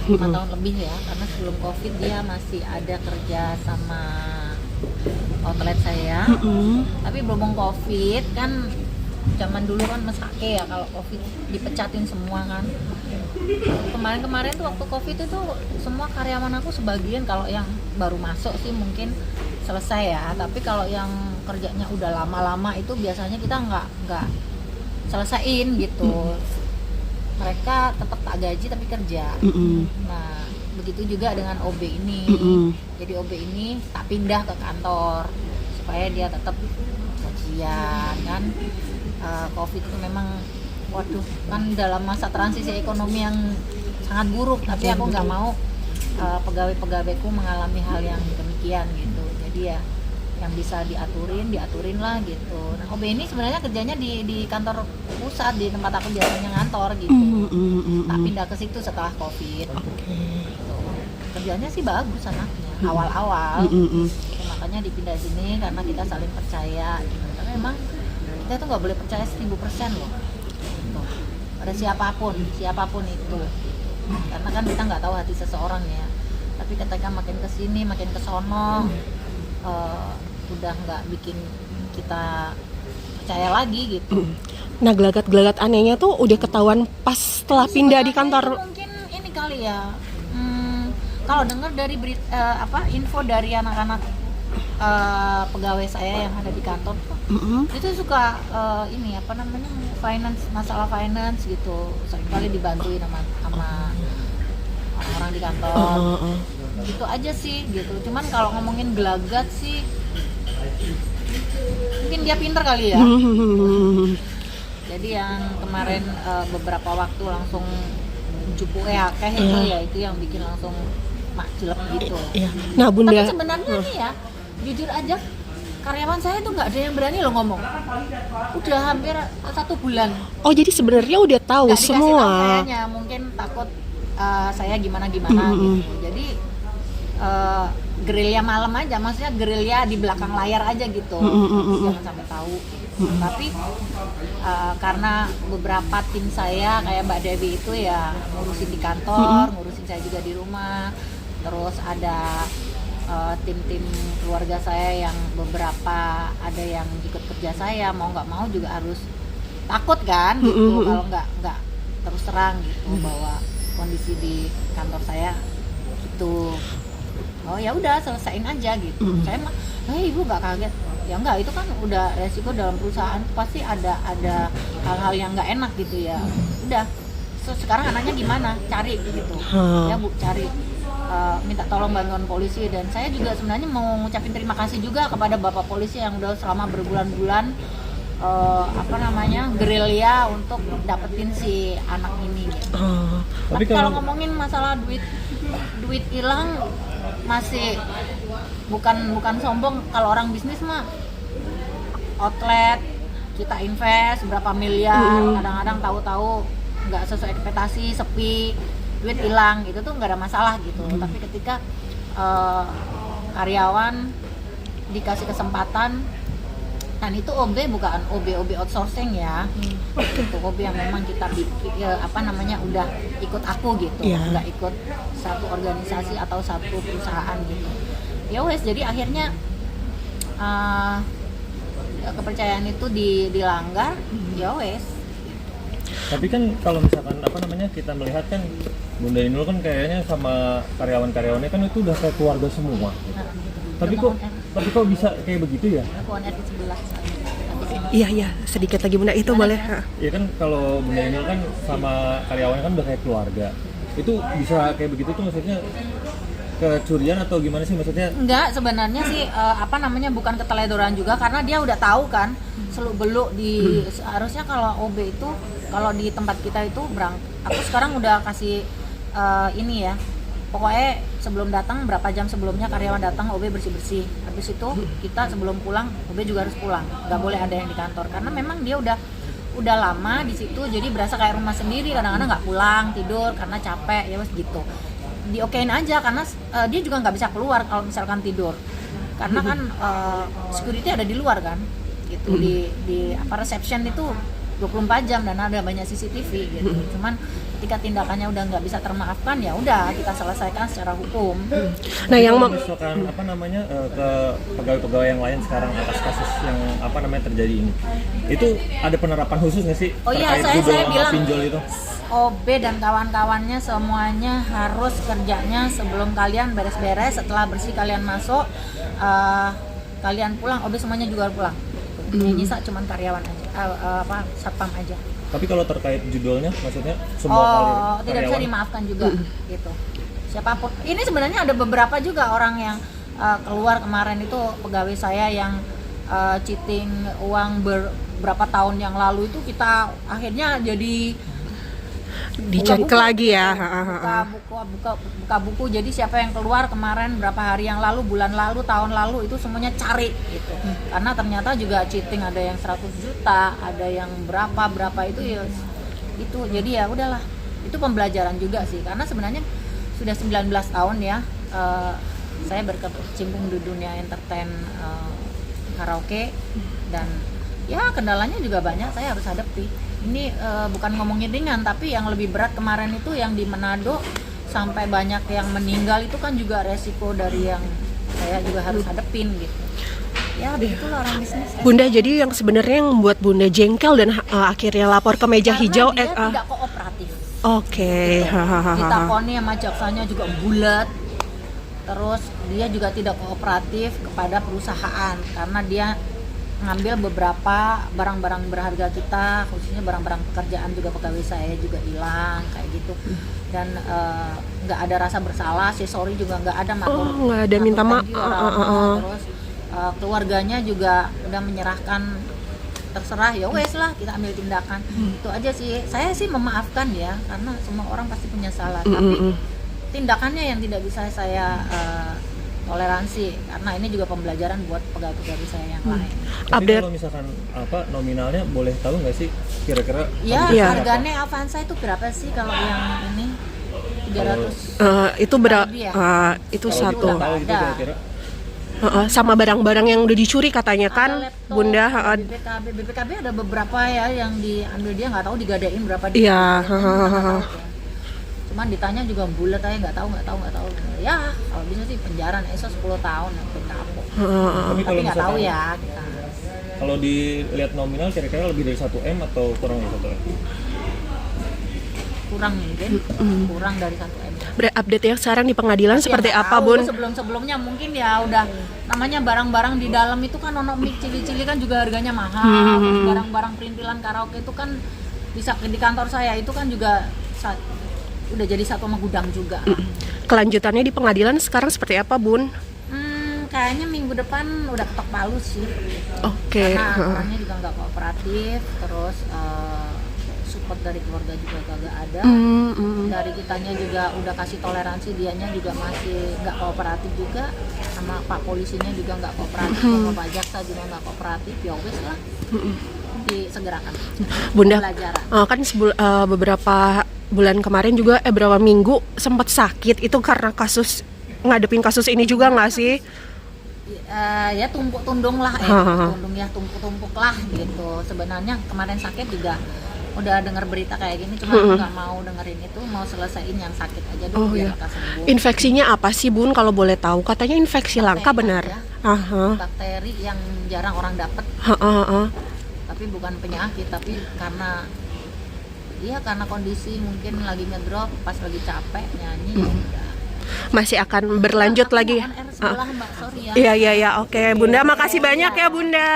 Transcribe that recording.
5 tahun lebih ya, karena sebelum COVID dia masih ada kerja sama outlet saya. Tapi berhubung COVID kan, zaman dulu kan mesake ya kalau COVID dipecatin semua kan. Kemarin tuh waktu COVID itu semua karyawan aku sebagian, kalau yang baru masuk sih mungkin selesai ya, tapi kalau yang kerjanya udah lama-lama itu biasanya kita nggak selesaiin gitu. Mereka tetap tak gaji tapi kerja. Nah begitu juga dengan OB ini. Jadi OB ini tak pindah ke kantor supaya dia tetap gajian kan. COVID itu memang waduh kan dalam masa transisi ekonomi yang sangat buruk, tapi aku nggak mau pegawai-pegawaiku mengalami hal yang demikian gitu. Jadi ya yang bisa diaturin lah gitu. Nah OB ini sebenarnya kerjanya di kantor pusat, di tempat aku biasanya ngantor gitu. Tak pindah ke situ setelah COVID. Gitu. Kerjanya sih bagus anaknya awal-awal. Makanya dipindah sini karena kita saling percaya gitu. Tapi memang kita tuh nggak boleh percaya 1000% loh. Gitu. Pada siapapun itu. Karena kan kita nggak tahu hati seseorang ya. Tapi ketika makin kesini makin kesono udah nggak bikin kita percaya lagi gitu. Nah gelagat-gelagat anehnya tuh udah ketahuan pas setelah pindah di kantor. Mungkin ini kali ya, kalau dengar dari info dari anak-anak pegawai saya yang ada di kantor tuh, itu suka masalah finance gitu, seringkali dibantuin sama orang-orang di kantor. Gitu aja sih gitu. Cuman kalau ngomongin gelagat sih mungkin dia pinter kali ya. Jadi yang kemarin beberapa waktu langsung jupu akeh itu ya, itu yang bikin langsung makjleb gitu. Nah Bunda, tapi sebenarnya nih ya jujur aja, karyawan saya tuh nggak ada yang berani loh ngomong. Udah hampir 1 bulan. Oh jadi sebenarnya udah tahu nggak dikasih semua. tahu kayaknya, mungkin takut saya gimana gitu. Jadi gerilya malam aja, maksudnya gerilya di belakang layar aja gitu. Jangan sampai tahu. Tapi karena beberapa tim saya kayak Mbak Dewi itu ya ngurusin di kantor, ngurusin saya juga di rumah. Terus ada tim-tim keluarga saya yang beberapa ada yang ikut kerja saya, mau nggak mau juga harus takut kan gitu. Kalau nggak terus terang gitu bahwa kondisi di kantor saya gitu. Oh ya udah selesaiin aja gitu. Saya mah, ibu nggak kaget. Ya enggak, itu kan udah resiko dalam perusahaan, pasti ada hal-hal yang nggak enak gitu ya. Udah, sekarang anaknya gimana? Cari gitu. Ya Bu, cari. Minta tolong bantuan polisi, dan saya juga sebenarnya mau ngucapin terima kasih juga kepada Bapak polisi yang udah selama berbulan-bulan gerilya untuk dapetin si anak ini gitu. Tapi kalau ngomongin masalah duit hilang masih bukan sombong. Kalau orang bisnis mah outlet kita invest berapa miliar, kadang-kadang tahu-tahu nggak sesuai ekspektasi, sepi, duit hilang, itu tuh nggak ada masalah gitu. Tapi ketika karyawan dikasih kesempatan, dan itu OB bukan OB outsourcing ya, itu OB yang memang kita udah ikut aku gitu, nggak ikut satu organisasi atau satu perusahaan gitu. Ya wes, jadi akhirnya kepercayaan itu dilanggar, ya wes. Tapi kan kalau misalkan kita melihat kan Bunda Inul kan kayaknya sama karyawan-karyawannya kan itu udah kayak keluarga semua gitu. Tapi kok bisa kayak begitu ya? Aku on air di sebelah. Iya sedikit lagi Bunda, itu boleh. Iya kan kalau Bunda Inul kan sama karyawannya kan udah kayak keluarga. Itu bisa kayak begitu tuh maksudnya kecurian atau gimana sih maksudnya? Enggak, sebenarnya sih bukan keteledoran juga, karena dia udah tahu kan seluk-beluk di harusnya kalau OB itu kalau di tempat kita itu aku sekarang udah kasih ini ya. Pokoknya sebelum datang berapa jam sebelumnya karyawan datang OB bersih-bersih. Habis itu kita sebelum pulang OB juga harus pulang. Nggak boleh ada yang di kantor karena memang dia udah lama di situ, jadi berasa kayak rumah sendiri. Kadang-kadang nggak pulang, tidur karena capek ya mas gitu. Diokein aja karena dia juga nggak bisa keluar kalau misalkan tidur. Karena kan security ada di luar kan. Gitu di reception itu 24 jam dan ada banyak CCTV gitu. Cuman ketika tindakannya udah nggak bisa termaafkan, ya udah kita selesaikan secara hukum. Nah, yang Kalau misalkan apa namanya ke pegawai-pegawai yang lain sekarang atas kasus yang apa namanya terjadi ini, itu ada penerapan khusus nggak sih Oh iya, terkait judul saya sama bilang pinjol itu? OB dan kawan-kawannya semuanya harus kerjanya sebelum kalian beres-beres, setelah bersih kalian masuk, kalian pulang, OB semuanya juga pulang. Yang nyisa cuman karyawan aja, satpam aja. Tapi kalau terkait judulnya, maksudnya semua Tidak bisa dimaafkan juga gitu. Siapapun. Ini sebenarnya ada beberapa juga orang yang keluar kemarin itu pegawai saya yang cheating uang berapa tahun yang lalu itu kita akhirnya jadi dicek lagi ya. Buka buku. Jadi siapa yang keluar kemarin berapa hari yang lalu, bulan lalu, tahun lalu itu semuanya cari gitu. Karena ternyata juga cheating ada yang 100 juta, ada yang berapa itu ya itu. Jadi ya udahlah. Itu pembelajaran juga sih karena sebenarnya sudah 19 tahun ya saya berkecimpung di dunia entertain karaoke dan ya kendalanya juga banyak saya harus hadapi. Ini bukan ngomongin ringan, tapi yang lebih berat kemarin itu yang di Manado sampai banyak yang meninggal itu kan juga resiko dari yang saya juga harus hadepin gitu. Ya begitulah orang bisnis. Bunda, jadi yang sebenarnya yang membuat Bunda jengkel dan akhirnya lapor ke meja Karena hijau dia tidak kooperatif. Oke. Ditakoni sama jaksanya juga bulat. Terus dia juga tidak kooperatif kepada perusahaan karena dia ngambil beberapa barang-barang berharga kita, khususnya barang-barang pekerjaan juga pegawai saya juga hilang kayak gitu. Dan nggak ada rasa bersalah, sorry juga nggak ada nggak ada minta maaf. Terus keluarganya juga udah menyerahkan, terserah ya wes lah kita ambil tindakan. Itu aja sih, saya sih memaafkan ya karena semua orang pasti punya salah, tapi tindakannya yang tidak bisa saya toleransi karena ini juga pembelajaran buat pegawai-pegawai saya yang lain. Tapi kalau misalkan apa nominalnya boleh tahu nggak sih kira-kira? Ya, Iya. harganya Avanza itu berapa sih kalau yang ini 300? Itu berapa? Ya? Itu Kalau satu. tahu gitu Ada. kira-kira? Sama barang-barang yang udah dicuri katanya kan, Ada laptop, Bunda. BPKB ada beberapa ya yang diambil dia nggak tahu digadein berapa Iya. Cuman ditanya juga bulat aja nggak tahu. Ya kalau bisa sih penjara ESO 10 tahun sampai kapok. Tapi Tapi kalau nggak tahu misalkan ya kita. kalau dilihat nominal kira-kira lebih dari 1 M atau kurang dari 1 M? Kurang mungkin, kurang dari 1 M. Update yang sekarang di pengadilan Tapi seperti ya nggak apa, tahu, Bun? Sebelum-sebelumnya mungkin ya udah namanya barang-barang di dalam itu kan ono mic cili-cili kan juga harganya mahal. Terus barang-barang perintilan karaoke itu kan bisa di kantor saya itu kan juga udah jadi satu sama gudang juga. Kelanjutannya di pengadilan sekarang seperti apa, Bun? Kayaknya minggu depan udah ketok palu sih. Oke. Karena orangnya juga nggak kooperatif, terus support dari keluarga juga kagak ada. Dari kitanya juga udah kasih toleransi, dianya juga masih nggak kooperatif juga, sama Pak polisinya juga nggak kooperatif, sama Pak jaksa juga nggak kooperatif. Ya wes lah, disegerakan. Bunda, Pelajaran. kan beberapa bulan kemarin juga beberapa minggu sempat sakit itu karena ngadepin kasus ini juga nggak sih? Ya tumpuk-tundung lah, tumpuk-tumpuk lah gitu. Sebenarnya kemarin sakit juga udah dengar berita kayak gini, cuma nggak mau dengerin itu, mau selesaiin yang sakit aja dulu biar lekas sembuh. Infeksinya apa sih, Bun, kalau boleh tahu? Katanya infeksi langka, benar? Bakteri yang jarang orang dapat. Tapi bukan penyakit, tapi karena kondisi mungkin lagi ngedrop pas lagi capek nyanyi ya udah. Masih akan berlanjut lagi. Sebelah, Mbak, sorry ya. Iya, oke. Bunda, makasih banyak ya, Bunda.